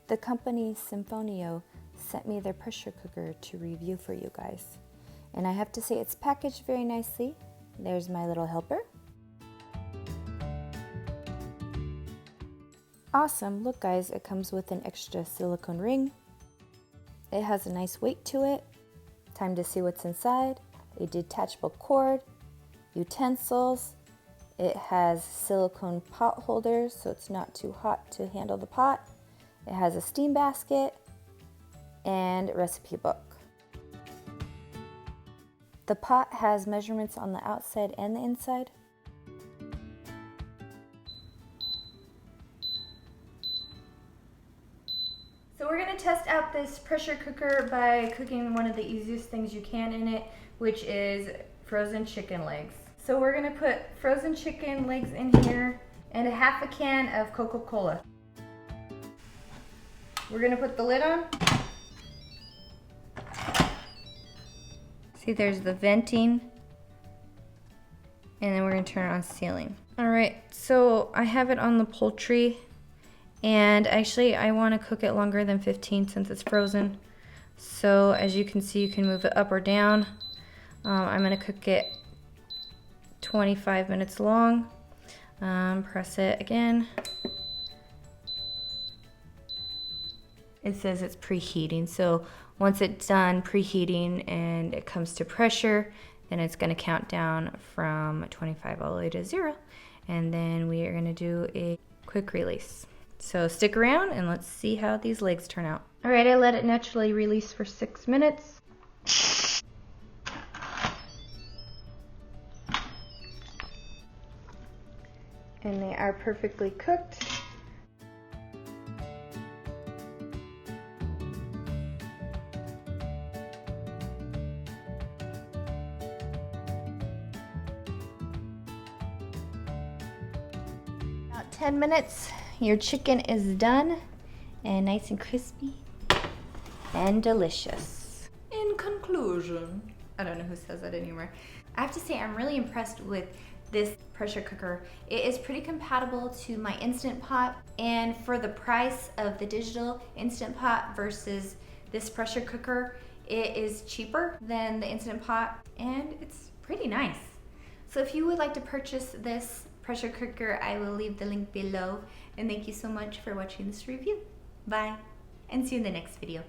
The company Simfonio sent me their pressure cooker to review for you guys. And I have to say it's packaged very nicely. There's my little helper. Awesome, look guys, it comes with an extra silicone ring. It has a nice weight to it. Time to see what's inside. A detachable cord, utensils. It has silicone pot holders so it's not too hot to handle the pot. It has a steam basket and recipe book. The pot has measurements on the outside and the inside. So we're going to test out this pressure cooker by cooking one of the easiest things you can in it, which is frozen chicken legs. So we're going to put frozen chicken legs in here and a half a can of Coca-Cola. We're going to put the lid on. See, there's the venting. And then we're going to turn it on sealing. All right, so I have it on the poultry. And actually, I want to cook it longer than 15 since it's frozen. So as you can see, you can move it up or down. I'm going to cook it 25 minutes long. Press it again. It says it's preheating. So once it's done preheating and it comes to pressure, then it's going to count down from 25 all the way to 0. And then we are going to do a quick release. So stick around and let's see how these legs turn out. All right, I let it naturally release for 6 minutes. And they are perfectly cooked. About 10 minutes. Your chicken is done and nice and crispy and delicious. In conclusion, I don't know who says that anymore. I have to say I'm really impressed with this pressure cooker. It is pretty compatible to my Instant Pot, and for the price of the digital Instant Pot versus this pressure cooker, it is cheaper than the Instant Pot and it's pretty nice. So if you would like to purchase this pressure cooker, I will leave the link below. And thank you so much for watching this review. Bye, and see you in the next video.